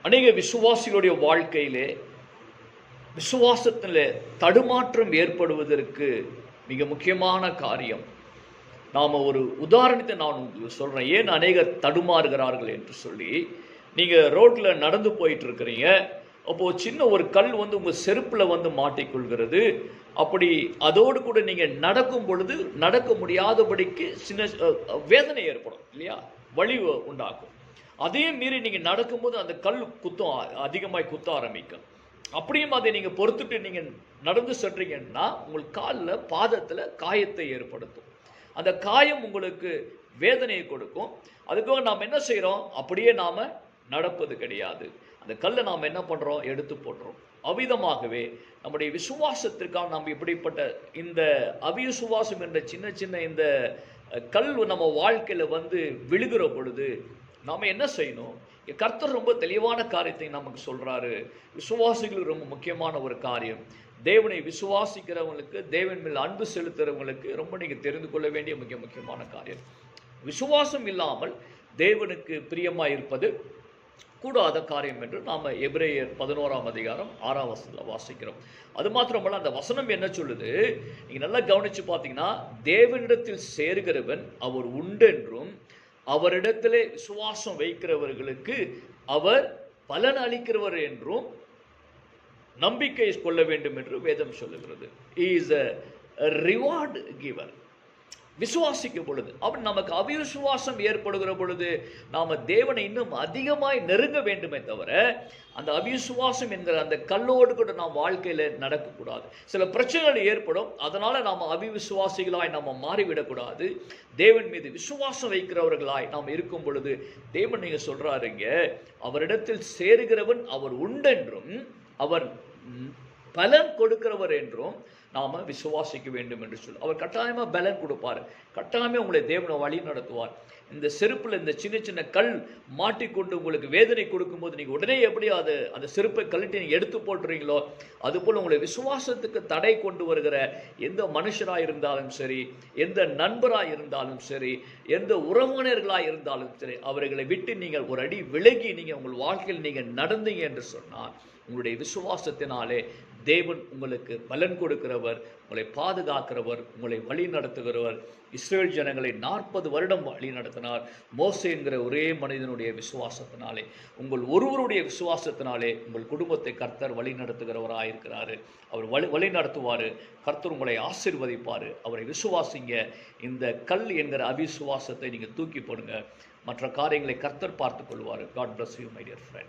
அநேக விசுவாசிகளுடைய வாழ்க்கையிலே விசுவாசத்தில் தடுமாற்றம் ஏற்படுவதற்கு மிக முக்கியமான காரியம். நாம் ஒரு உதாரணத்தை நான் உங்களுக்கு சொல்கிறேன், ஏன் அநேகர் தடுமாறுகிறார்கள் என்று சொல்லி. நீங்கள் ரோட்டில் நடந்து போயிட்டு இருக்கிறீங்க, அப்போது சின்ன ஒரு கல் உங்கள் செருப்பில் மாட்டிக்கொள்கிறது. அப்படி அதோடு கூட நீங்கள் நடக்கும் பொழுது நடக்க முடியாதபடிக்கு சின்ன வேதனை ஏற்படும் இல்லையா, வலி உண்டாகும். அதே மீறி நீங்கள் நடக்கும்போது அந்த கல் அதிகமாக குத்த ஆரம்பிக்கும். அப்படியும் அதை நீங்கள் பொறுத்துட்டு நீங்கள் நடந்து சென்றீங்கன்னா உங்கள் காலில் பாதத்தில் காயத்தை ஏற்படுத்தும். அந்த காயம் உங்களுக்கு வேதனையை கொடுக்கும். அதுக்காக நாம் என்ன செய்கிறோம், அப்படியே நாம் நடப்பது கிடையாது. அந்த கல்லை நாம் என்ன பண்ணுறோம், எடுத்து போட்டுறோம். அவ்விதமாகவே நம்முடைய விசுவாசத்திற்காக நாம் இப்படிப்பட்ட இந்த அவிசுவாசம் என்ற சின்ன சின்ன இந்த கல் நம்ம வாழ்க்கையில் விழுகிற பொழுது நாம் என்ன செய்யணும். கர்த்தர் ரொம்ப தெளிவான காரியத்தை நமக்கு சொல்கிறாரு. விசுவாசிகளுக்கு ரொம்ப முக்கியமான ஒரு காரியம், தேவனை விசுவாசிக்கிறவங்களுக்கு, தேவன் மேல் அன்பு செலுத்துகிறவங்களுக்கு ரொம்ப நீங்கள் தெரிந்து கொள்ள வேண்டிய முக்கியமான காரியம், விசுவாசம் இல்லாமல் தேவனுக்கு பிரியமாக இருப்பது கூடாத காரியம் என்று நாம் எபிரேயர் 11ஆம் அதிகாரம் 6ஆம் வசனத்தில் வாசிக்கிறோம். அது மாத்திரமல்ல, அந்த வசனம் என்ன சொல்லுது, நீங்கள் நல்லா கவனித்து பார்த்தீங்கன்னா, தேவனிடத்தில் சேர்கிறவன் அவர் உண்டென்றும் அவரிடத்திலே விசுவாசம் வைக்கிறவர்களுக்கு அவர் பலன் அளிக்கிறவர் என்றும் நம்பிக்கை கொள்ள வேண்டும் என்று வேதம் சொல்லுகிறது. Is a reward giver. விசுவாசிக்கும் பொழுது அப்படி நமக்கு அவிசுவாசம் ஏற்படுகிற பொழுது நாம் தேவனை இன்னும் அதிகமாய் நெருங்க வேண்டுமே தவிர அந்த அவிசுவாசம் என்கிற அந்த கல்லோடு கூட நாம் வாழ்க்கையில் நடக்கக்கூடாது. சில பிரச்சனைகள் ஏற்படும், அதனால் நாம் அவிசுவாசிகளாய் நாம் மாறிவிடக்கூடாது. தேவன் மீது விசுவாசம் வைக்கிறவர்களாய் நாம் இருக்கும் பொழுது தேவன் நீங்கள் சொல்கிறாருங்க, அவரிடத்தில் சேருகிறவன் அவர் உண்டென்றும் அவர் பலன் கொடுக்கிறவர் என்றும் நாம் விசுவாசிக்க வேண்டும் என்று சொல்லி அவர் கட்டாயமாக பலன் கொடுப்பார். கட்டாயமாக உங்களை தேவனை வழி நடத்துவார். இந்த செருப்பில் இந்த சின்ன சின்ன கல் மாட்டிக்கொண்டு உங்களுக்கு வேதனை கொடுக்கும்போது நீங்கள் உடனே எப்படி அந்த செருப்பை கழட்டி நீங்கள் எடுத்து போட்டுறீங்களோ, அதுபோல் உங்களை விசுவாசத்துக்கு தடை கொண்டு வருகிற எந்த மனுஷராக இருந்தாலும் சரி, எந்த நண்பராக இருந்தாலும் சரி, எந்த உறவினர்களாக இருந்தாலும் சரி, அவர்களை விட்டு நீங்கள் ஒரு அடி விலகி நீங்கள் உங்கள் வாழ்க்கையில் நீங்கள் நடந்தீங்க என்று சொன்னால் உங்களுடைய விசுவாசத்தினாலே தேவன் உங்களுக்கு பலன் கொடுக்கிறவர், உங்களை பாதுகாக்கிறவர், உங்களை வழி நடத்துகிறவர். இஸ்ரேல் ஜனங்களை 40 வருடம் வழி நடத்தினார் மோசே என்கிற ஒரே மனிதனுடைய விசுவாசத்தினாலே. உங்கள் ஒருவருடைய விசுவாசத்தினாலே உங்கள் குடும்பத்தை கர்த்தர் வழி நடத்துகிறவராயிருக்கிறாரு. அவர் வழி நடத்துவார். கர்த்தர் உங்களை ஆசீர்வதிப்பார். அவரை விசுவாசிங்க. இந்த கல் என்கிற அவிசுவாசத்தை நீங்கள் தூக்கி போடுங்க. மற்ற காரியங்களை கர்த்தர் பார்த்து கொள்வார். God bless you, my dear friend.